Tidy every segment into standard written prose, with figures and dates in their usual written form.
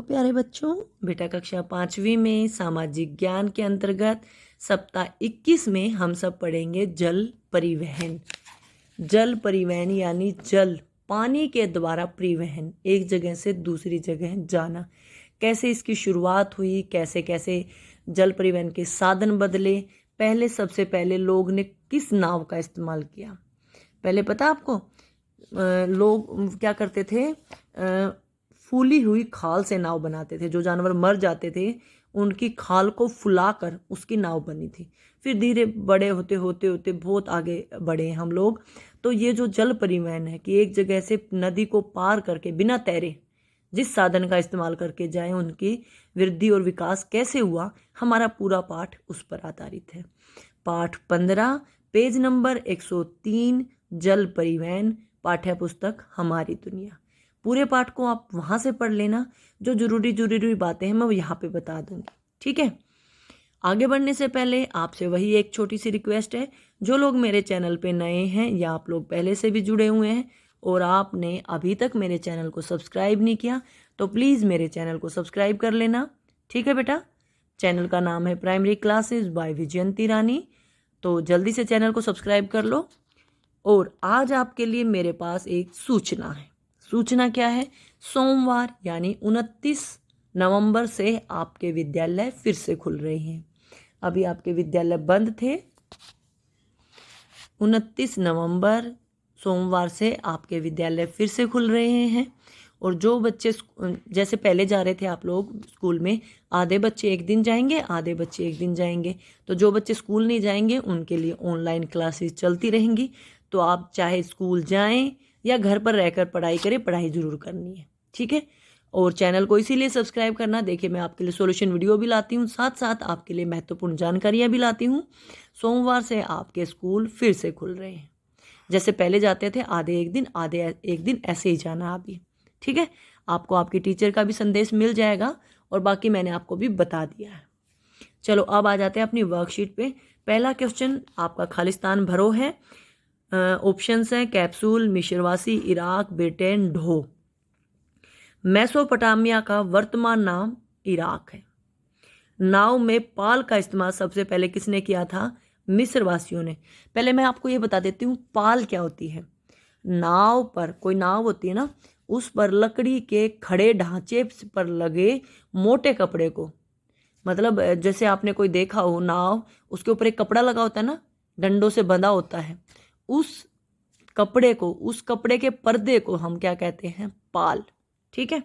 प्यारे बच्चों, बेटा कक्षा 5वीं में सामाजिक ज्ञान के अंतर्गत सप्ताह 21 में हम सब पढ़ेंगे जल परिवहन। जल परिवहन यानी जल पानी के द्वारा परिवहन, एक जगह से दूसरी जगह जाना। कैसे इसकी शुरुआत हुई, कैसे कैसे जल परिवहन के साधन बदले, सबसे पहले लोग ने किस नाव का इस्तेमाल किया। पहले पता आपको लोग क्या करते थे, फूली हुई खाल से नाव बनाते थे। जो जानवर मर जाते थे उनकी खाल को फुलाकर उसकी नाव बनी थी। फिर धीरे बड़े होते होते होते बहुत आगे बढ़े हम लोग। तो ये जो जल परिवहन है कि एक जगह से नदी को पार करके बिना तैरे जिस साधन का इस्तेमाल करके जाएं, उनकी वृद्धि और विकास कैसे हुआ, हमारा पूरा पाठ उस पर आधारित है। पाठ 15 पेज नंबर 103 जल परिवहन, पाठ्य पुस्तक हमारी दुनिया। पूरे पाठ को आप वहां से पढ़ लेना। जो जरूरी बातें हैं मैं यहाँ पे बता दूंगी, ठीक है। आगे बढ़ने से पहले आपसे वही एक छोटी सी रिक्वेस्ट है, जो लोग मेरे चैनल पे नए हैं या आप लोग पहले से भी जुड़े हुए हैं और आपने अभी तक मेरे चैनल को सब्सक्राइब नहीं किया, तो प्लीज़ मेरे चैनल को सब्सक्राइब कर लेना, ठीक है बेटा। चैनल का नाम है प्राइमरी क्लासेस बाय विजयंती रानी, तो जल्दी से चैनल को सब्सक्राइब कर लो। और आज आपके लिए मेरे पास एक सूचना है। सूचना क्या है? सोमवार यानी 29 नवंबर से आपके विद्यालय फिर से खुल रहे हैं। अभी आपके विद्यालय बंद थे। 29 नवंबर सोमवार से आपके विद्यालय फिर से खुल रहे हैं। और जो बच्चे जैसे पहले जा रहे थे आप लोग स्कूल में, आधे बच्चे एक दिन जाएंगे, आधे बच्चे एक दिन जाएंगे। तो जो बच्चे स्कूल नहीं जाएंगे उनके लिए ऑनलाइन क्लासेस चलती रहेंगी। तो आप चाहे स्कूल जाएं या घर पर रहकर पढ़ाई करें, पढ़ाई जरूर करनी है, ठीक है। और चैनल को इसीलिए सब्सक्राइब करना, देखिए मैं आपके लिए सॉल्यूशन वीडियो भी लाती हूँ, साथ साथ आपके लिए महत्वपूर्ण जानकारियाँ भी लाती हूँ। सोमवार से आपके स्कूल फिर से खुल रहे हैं। जैसे पहले जाते थे आधे एक दिन ऐसे ही जाना अभी, ठीक है। आपको आपकी टीचर का भी संदेश मिल जाएगा और बाकी मैंने आपको भी बता दिया है। चलो अब आ जाते हैं अपनी वर्कशीट पे। पहला क्वेश्चन आपका खालिस्तान भरो है। ऑप्शंस हैं कैप्सूल, मिस्रवासी, इराक, ब्रिटेन, ढो। मेसोपोटामिया का वर्तमान नाम इराक है। नाव में पाल का इस्तेमाल सबसे पहले किसने किया था? मिस्रवासियों ने। पहले मैं आपको ये बता देती हूँ पाल क्या होती है। नाव पर, कोई नाव होती है ना, उस पर लकड़ी के खड़े ढांचे पर लगे मोटे कपड़े को, मतलब जैसे आपने कोई देखा हो नाव, उसके ऊपर एक कपड़ा लगा होता है ना, डंडों से बंधा होता है, उस कपड़े के पर्दे को हम क्या कहते हैं? पाल, ठीक है।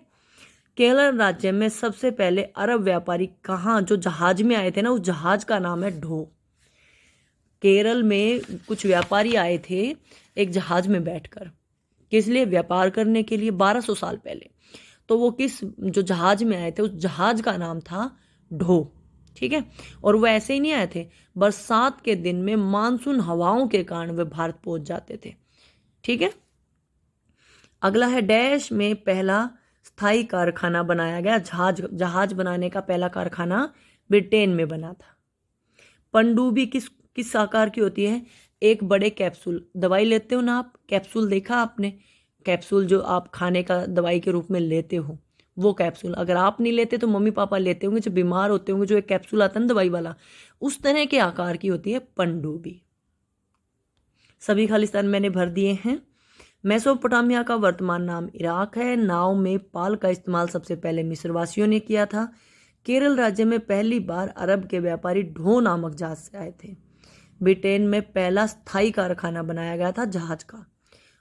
केरल राज्य में सबसे पहले अरब व्यापारी कहाँ जो जहाज में आए थे ना, उस जहाज का नाम है ढो। केरल में कुछ व्यापारी आए थे एक जहाज में बैठकर, किस लिए? व्यापार करने के लिए, 1200 साल पहले। तो वो जो जहाज में आए थे उस जहाज का नाम था ढो, ठीक है। और वो ऐसे ही नहीं आए थे, बरसात के दिन में मानसून हवाओं के कारण वे भारत पहुंच जाते थे, ठीक है। अगला है डैश में पहला स्थायी कारखाना बनाया गया। जहाज बनाने का पहला कारखाना ब्रिटेन में बना था। पनडुब्बी किस आकार की होती है? एक बड़े कैप्सूल, दवाई लेते हो ना आप, कैप्सूल देखा आपने? कैप्सूल जो आप खाने का दवाई के रूप में लेते हो, वो कैप्सूल अगर आप नहीं लेते तो मम्मी पापा लेते होंगे, जब बीमार होते होंगे, जो एक कैप्सूल आता है ना दवाई वाला, उस तरह के आकार की होती है पनडुब्बी। सभी खालिस्तान मैंने भर दिए हैं। मेसोपोटामिया का वर्तमान नाम इराक है। नाव में पाल का इस्तेमाल सबसे पहले मिस्रवासियों ने किया था। केरल राज्य में पहली बार अरब के व्यापारी ढो नामक जहाज से आए थे। ब्रिटेन में पहला स्थायी कारखाना बनाया गया था जहाज का।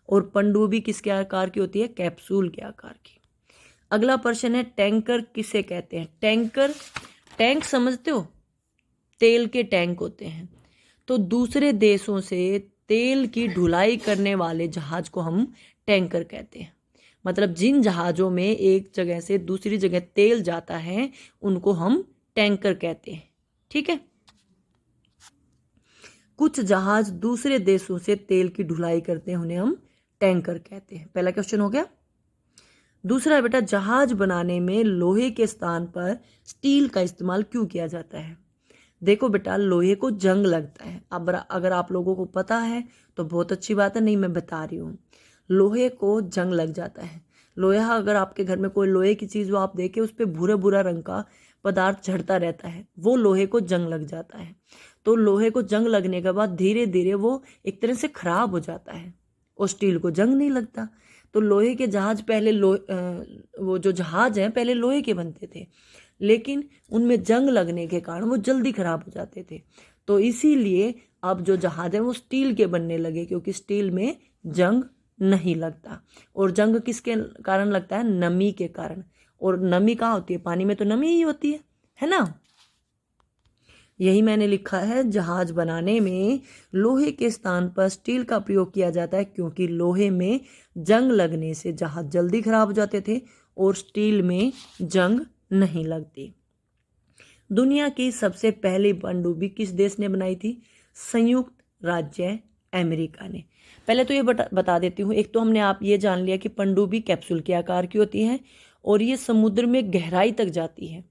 और पनडुब्बी किसके आकार की होती है? कैप्सूल के आकार की। अगला प्रश्न है टैंकर किसे कहते हैं? टैंक समझते हो? तेल के टैंक होते हैं। तो दूसरे देशों से तेल की ढुलाई करने वाले जहाज को हम टैंकर कहते हैं। मतलब जिन जहाजों में एक जगह से दूसरी जगह तेल जाता है उनको हम टैंकर कहते हैं, ठीक है। कुछ जहाज दूसरे देशों से तेल की ढुलाई करते हैं, उन्हें हम टैंकर कहते हैं। पहला क्वेश्चन हो गया। दूसरा है बेटा, जहाज बनाने में लोहे के स्थान पर स्टील का इस्तेमाल क्यों किया जाता है? देखो बेटा, लोहे को जंग लगता है। अब अगर आप लोगों को पता है तो बहुत अच्छी बात है, नहीं मैं बता रही हूँ। लोहे को जंग लग जाता है, लोहा, अगर आपके घर में कोई लोहे की चीज़ वो आप देखें उस पर भूरा भूरा रंग का पदार्थ झड़ता रहता है, वो लोहे को जंग लग जाता है। तो लोहे को जंग लगने के बाद धीरे धीरे वो एक तरह से खराब हो जाता है और स्टील को जंग नहीं लगता। तो लोहे के जहाज पहले वो जो जहाज हैं पहले लोहे के बनते थे, लेकिन उनमें जंग लगने के कारण वो जल्दी खराब हो जाते थे। तो इसीलिए अब जो जहाज है वो स्टील के बनने लगे, क्योंकि स्टील में जंग नहीं लगता। और जंग किसके कारण लगता है? नमी के कारण। और नमी कहाँ होती है? पानी में तो नमी ही होती है ना। यही मैंने लिखा है, जहाज बनाने में लोहे के स्थान पर स्टील का प्रयोग किया जाता है, क्योंकि लोहे में जंग लगने से जहाज जल्दी खराब हो जाते थे और स्टील में जंग नहीं लगती। दुनिया की सबसे पहली पनडुब्बी किस देश ने बनाई थी? संयुक्त राज्य अमेरिका ने। पहले तो ये बता देती हूँ, एक तो हमने आप ये जान लिया कि पनडुब्बी कैप्सूल के आकार की होती है और ये समुद्र में गहराई तक जाती है,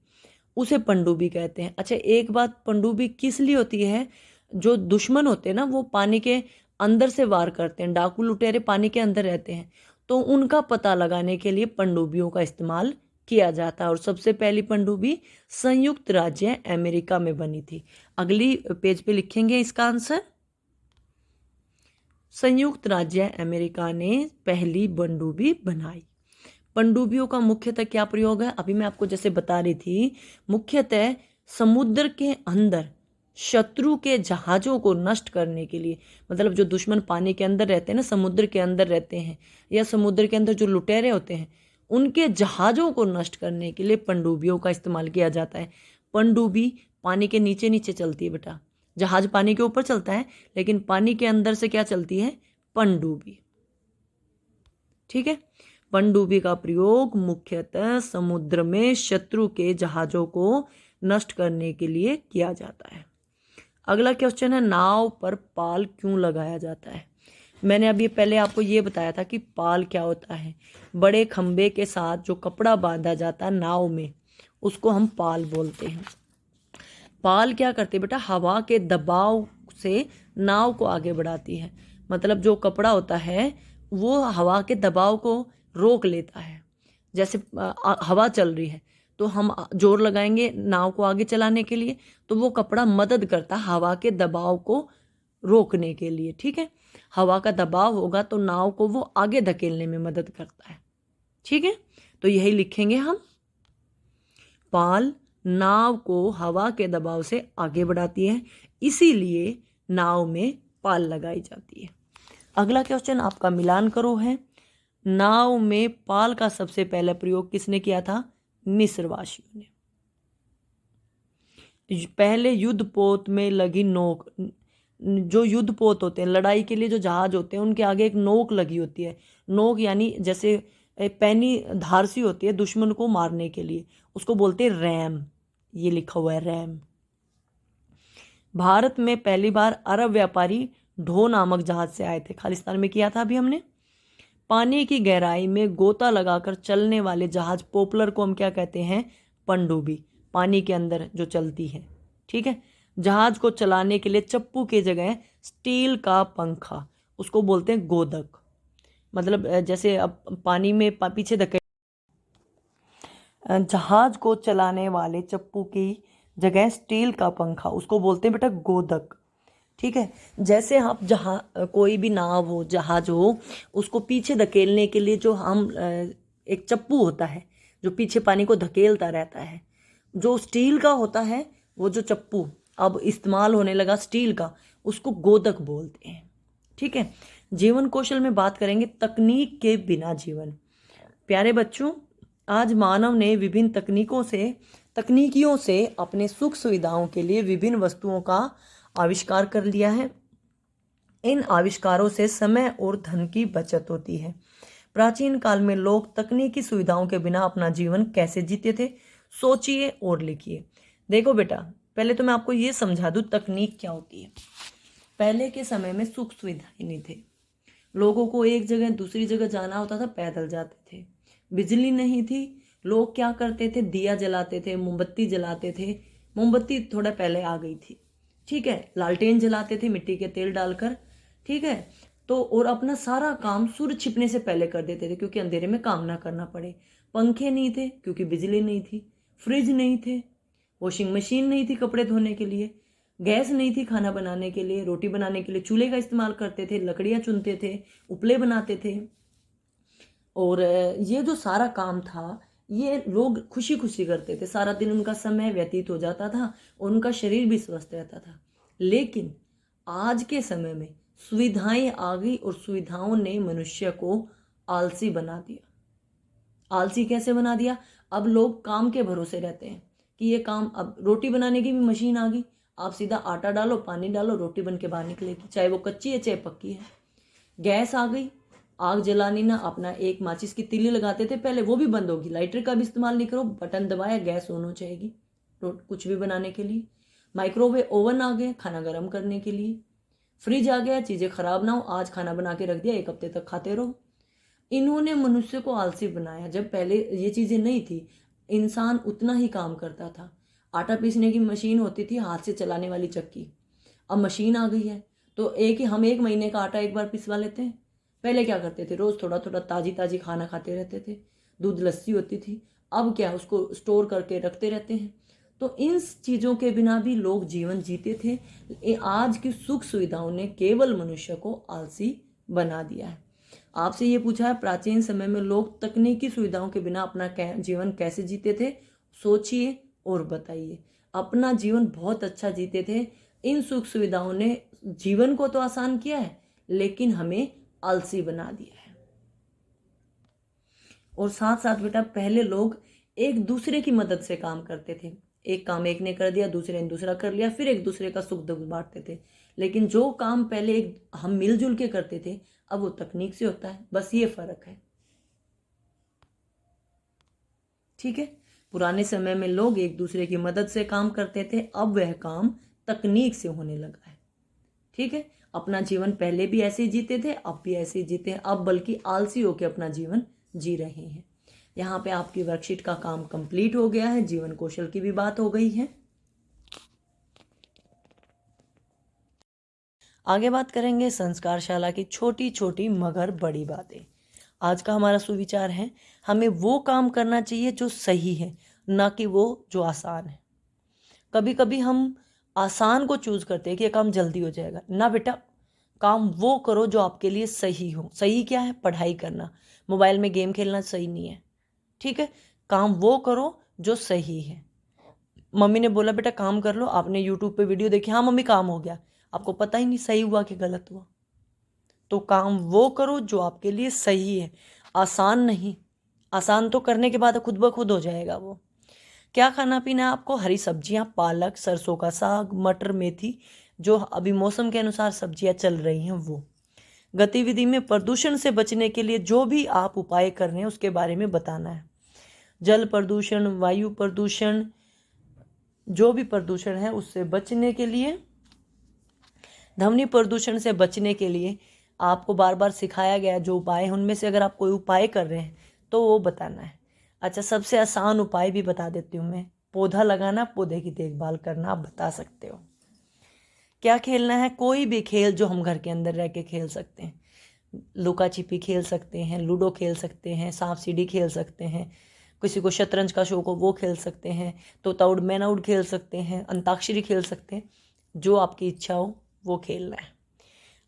उसे पनडुब्बी कहते हैं। अच्छा, एक बात, पनडुब्बी किस लिए होती है? जो दुश्मन होते हैं ना वो पानी के अंदर से वार करते हैं, डाकू लुटेरे पानी के अंदर रहते हैं, तो उनका पता लगाने के लिए पनडुब्बियों का इस्तेमाल किया जाता है। और सबसे पहली पनडुब्बी संयुक्त राज्य अमेरिका में बनी थी। अगली पेज पे लिखेंगे इसका आंसर। संयुक्त राज्य अमेरिका ने पहली पनडुब्बी बनाई। पनडुब्बियों का मुख्यतः क्या प्रयोग है? अभी मैं आपको जैसे बता रही थी, मुख्यतः समुद्र के अंदर शत्रु के जहाज़ों को नष्ट करने के लिए, मतलब जो दुश्मन पानी के अंदर रहते हैं ना, समुद्र के अंदर रहते हैं, या समुद्र के अंदर जो लुटेरे होते हैं, उनके जहाज़ों को नष्ट करने के लिए पनडुब्बियों का इस्तेमाल किया जाता है। पनडुब्बी पानी के नीचे नीचे चलती है बेटा, जहाज पानी के ऊपर चलता है, लेकिन पानी के अंदर से क्या चलती है? पनडुब्बी। ठीक है। पनडुब्बी का प्रयोग मुख्यतः समुद्र में शत्रु के जहाज़ों को नष्ट करने के लिए किया जाता है। अगला क्वेश्चन है, नाव पर पाल क्यों लगाया जाता है? मैंने अभी पहले आपको ये बताया था कि पाल क्या होता है। बड़े खंबे के साथ जो कपड़ा बांधा जाता है नाव में, उसको हम पाल बोलते हैं। पाल क्या करती है बेटा? हवा के दबाव से नाव को आगे बढ़ाती है। मतलब जो कपड़ा होता है वो हवा के दबाव को रोक लेता है। जैसे हवा चल रही है तो हम जोर लगाएंगे नाव को आगे चलाने के लिए, तो वो कपड़ा मदद करता है हवा के दबाव को रोकने के लिए। ठीक है, हवा का दबाव होगा तो नाव को वो आगे धकेलने में मदद करता है। ठीक है, तो यही लिखेंगे हम। पाल नाव को हवा के दबाव से आगे बढ़ाती है, इसीलिए नाव में पाल लगाई जाती है। अगला क्वेश्चन आपका मिलान करो है। नाव में पाल का सबसे पहला प्रयोग किसने किया था? मिस्रवासियों ने। पहले युद्धपोत में लगी नोक, जो युद्धपोत होते हैं, लड़ाई के लिए जो जहाज होते हैं, उनके आगे एक नोक लगी होती है। नोक यानी जैसे पैनी धार सी होती है दुश्मन को मारने के लिए, उसको बोलते हैं रैम। ये लिखा हुआ है रैम। भारत में पहली बार अरब व्यापारी ढो नामक जहाज से आए थे, खालिस्तान में किया था अभी हमने। पानी की गहराई में गोता लगाकर चलने वाले जहाज पोपलर को हम क्या कहते हैं? पनडुब्बी। पानी के अंदर जो चलती है। ठीक है, जहाज को चलाने के लिए चप्पू की जगह स्टील का पंखा, उसको बोलते हैं गोदक। मतलब जैसे अब पानी में पीछे धके, जहाज को चलाने वाले चप्पू की जगह स्टील का पंखा, उसको बोलते हैं बेटा गोदक। ठीक है, जैसे आप जहाँ कोई भी नाव हो, जहाज हो, उसको पीछे धकेलने के लिए जो हम एक चप्पू होता है जो पीछे पानी को धकेलता रहता है, जो स्टील का होता है, वो जो चप्पू अब इस्तेमाल होने लगा स्टील का, उसको गोदक बोलते हैं। ठीक है, जीवन कौशल में बात करेंगे, तकनीक के बिना जीवन। प्यारे बच्चों, आज मानव ने विभिन्न तकनीकियों से अपने सुख सुविधाओं के लिए विभिन्न वस्तुओं का आविष्कार कर लिया है। इन आविष्कारों से समय और धन की बचत होती है। प्राचीन काल में लोग तकनीकी सुविधाओं के बिना अपना जीवन कैसे जीते थे? सोचिए और लिखिए। देखो बेटा, पहले तो मैं आपको ये समझा दूं तकनीक क्या होती है। पहले के समय में सुख सुविधाएं नहीं थे, लोगों को एक जगह दूसरी जगह जाना होता था, पैदल जाते थे। बिजली नहीं थी, लोग क्या करते थे? दिया जलाते थे, मोमबत्ती जलाते थे। मोमबत्ती थोड़ा पहले आ गई थी। ठीक है, लालटेन जलाते थे मिट्टी के तेल डालकर। ठीक है, तो और अपना सारा काम सूरज छिपने से पहले कर देते थे क्योंकि अंधेरे में काम ना करना पड़े। पंखे नहीं थे क्योंकि बिजली नहीं थी, फ्रिज नहीं थे, वॉशिंग मशीन नहीं थी कपड़े धोने के लिए, गैस नहीं थी खाना बनाने के लिए, रोटी बनाने के लिए चूल्हे का इस्तेमाल करते थे, लकड़ियाँ चुनते थे, उपले बनाते थे। और ये जो सारा काम था ये लोग खुशी खुशी करते थे, सारा दिन उनका समय व्यतीत हो जाता था और उनका शरीर भी स्वस्थ रहता था। लेकिन आज के समय में सुविधाएं आ गई और सुविधाओं ने मनुष्य को आलसी बना दिया। आलसी कैसे बना दिया? अब लोग काम के भरोसे रहते हैं कि ये काम, अब रोटी बनाने की भी मशीन आ गई, आप सीधा आटा डालो, पानी डालो, रोटी बन के बाहर निकलेगी, चाहे वो कच्ची है चाहे पक्की है। गैस आ गई, आग जलानी ना, अपना एक माचिस की तीली लगाते थे पहले, वो भी बंद होगी, लाइटर का भी इस्तेमाल नहीं करो, बटन दबाया गैस ऑन हो जाएगी कुछ भी बनाने के लिए। माइक्रोवेव ओवन आ गया खाना गर्म करने के लिए। फ्रिज आ गया, चीज़ें खराब ना हो, आज खाना बना के रख दिया, 1 हफ्ते तक खाते रहो। इन्होंने मनुष्य को आलसी बनाया। जब पहले ये चीज़ें नहीं थी, इंसान उतना ही काम करता था। आटा पीसने की मशीन होती थी, हाथ से चलाने वाली चक्की। अब मशीन आ गई है तो हम 1 महीने का आटा एक बार पिसवा लेते हैं। पहले क्या करते थे, रोज़ थोड़ा थोड़ा ताजी ताजी खाना खाते रहते थे, दूध लस्सी होती थी। अब क्या, उसको स्टोर करके रखते रहते हैं। तो इन चीज़ों के बिना भी लोग जीवन जीते थे। आज की सुख सुविधाओं ने केवल मनुष्य को आलसी बना दिया है। आपसे ये पूछा है, प्राचीन समय में लोग तकनीकी सुविधाओं के बिना अपना जीवन कैसे जीते थे? सोचिए और बताइए। अपना जीवन बहुत अच्छा जीते थे। इन सुख सुविधाओं ने जीवन को तो आसान किया है लेकिन हमें आलसी बना दिया है। और साथ साथ बेटा, पहले लोग एक दूसरे की मदद से काम करते थे। एक काम एक ने कर दिया, दूसरे ने दूसरा कर लिया, फिर एक दूसरे का सुख दुख बांटते थे। लेकिन जो काम पहले हम मिलजुल के करते थे, अब वो तकनीक से होता है। बस ये फर्क है। ठीक है, पुराने समय में लोग एक दूसरे की मदद से काम करते थे, अब वह काम तकनीक से होने लगा है। ठीक है, अपना जीवन पहले भी ऐसे ही जीते थे, अब भी ऐसे ही जीते हैं, अब बल्कि आलसी होकर अपना जीवन जी रहे हैं। यहाँ पे आपकी वर्कशीट का काम कंप्लीट हो गया है, जीवन कौशल की भी बात हो गई है। आगे बात करेंगे संस्कारशाला की छोटी छोटी मगर बड़ी बातें। आज का हमारा सुविचार है, हमें वो काम करना चाहिए जो सही है, ना कि वो जो आसान है। कभी कभी हम आसान को चूज करते हैं कि ये काम जल्दी हो जाएगा। ना बेटा, काम वो करो जो आपके लिए सही हो। सही क्या है? पढ़ाई करना, मोबाइल में गेम खेलना सही नहीं है। ठीक है, काम वो करो जो सही है। मम्मी ने बोला बेटा काम कर लो, आपने यूट्यूब पे वीडियो देखी, हाँ मम्मी काम हो गया, आपको पता ही नहीं सही हुआ कि गलत हुआ। तो काम वो करो जो आपके लिए सही है, आसान नहीं। आसान तो करने के बाद खुद ब खुद हो जाएगा वो। क्या खाना पीना है आपको? हरी सब्जियां, पालक, सरसों का साग, मटर, मेथी, जो अभी मौसम के अनुसार सब्जियां चल रही हैं वो। गतिविधि में प्रदूषण से बचने के लिए जो भी आप उपाय कर रहे हैं उसके बारे में बताना है। जल प्रदूषण, वायु प्रदूषण, जो भी प्रदूषण है उससे बचने के लिए, ध्वनि प्रदूषण से बचने के लिए आपको बार बार सिखाया गया जो उपाय हैं, उनमें से अगर आप कोई उपाय कर रहे हैं तो वो बताना है। अच्छा, सबसे आसान उपाय भी बता देती हूँ मैं, पौधा लगाना, पौधे की देखभाल करना आप बता सकते हो। क्या खेलना है? कोई भी खेल जो हम घर के अंदर रह के खेल सकते हैं। लुका छिपी खेल सकते हैं, लूडो खेल सकते हैं, सांप सीढ़ी खेल सकते हैं, किसी को शतरंज का शौक हो वो खेल सकते हैं, तोता उड़ मैना उड़ खेल सकते हैं, अंताक्षरी खेल सकते हैं। जो आपकी इच्छा हो वो खेलना है।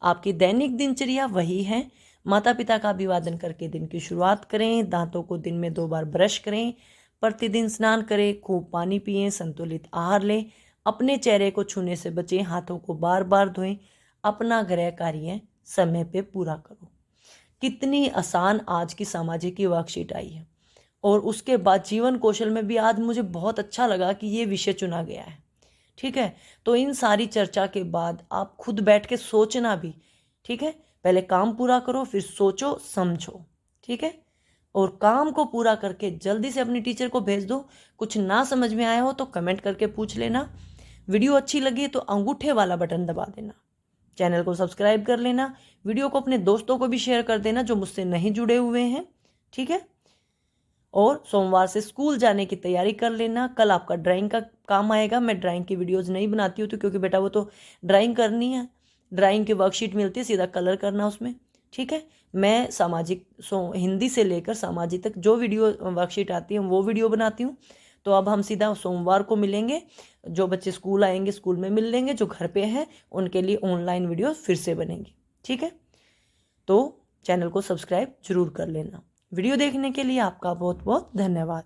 आपकी दैनिक दिनचर्या वही है, माता पिता का अभिवादन करके दिन की शुरुआत करें, दांतों को दिन में 2 बार ब्रश करें, प्रतिदिन स्नान करें, खूब पानी पिएं, संतुलित आहार लें, अपने चेहरे को छूने से बचें, हाथों को बार बार धोएं, अपना गृह कार्य समय पे पूरा करो। कितनी आसान आज की सामाजिक की वर्कशीट आई है। और उसके बाद जीवन कौशल में भी आज मुझे बहुत अच्छा लगा कि ये विषय चुना गया है। ठीक है, तो इन सारी चर्चा के बाद आप खुद बैठ के सोचना भी। ठीक है, पहले काम पूरा करो, फिर सोचो समझो। ठीक है, और काम को पूरा करके जल्दी से अपनी टीचर को भेज दो। कुछ ना समझ में आया हो तो कमेंट करके पूछ लेना। वीडियो अच्छी लगी तो अंगूठे वाला बटन दबा देना, चैनल को सब्सक्राइब कर लेना, वीडियो को अपने दोस्तों को भी शेयर कर देना जो मुझसे नहीं जुड़े हुए हैं। ठीक है, और सोमवार से स्कूल जाने की तैयारी कर लेना। कल आपका ड्राइंग का काम आएगा। मैं ड्राइंग की वीडियोज़ नहीं बनाती हूँ तो क्योंकि बेटा वो तो ड्राइंग करनी है, ड्राइंग की वर्कशीट मिलती है, सीधा कलर करना उसमें, ठीक है। मैं सामाजिक हिंदी से लेकर सामाजिक तक जो वीडियो वर्कशीट आती है वो वीडियो बनाती हूँ। तो अब हम सीधा सोमवार को मिलेंगे, जो बच्चे स्कूल आएंगे स्कूल में मिल लेंगे, जो घर पे हैं उनके लिए ऑनलाइन वीडियो फिर से बनेंगी, ठीक है। तो चैनल को सब्सक्राइब जरूर कर लेना। वीडियो देखने के लिए आपका बहुत बहुत धन्यवाद।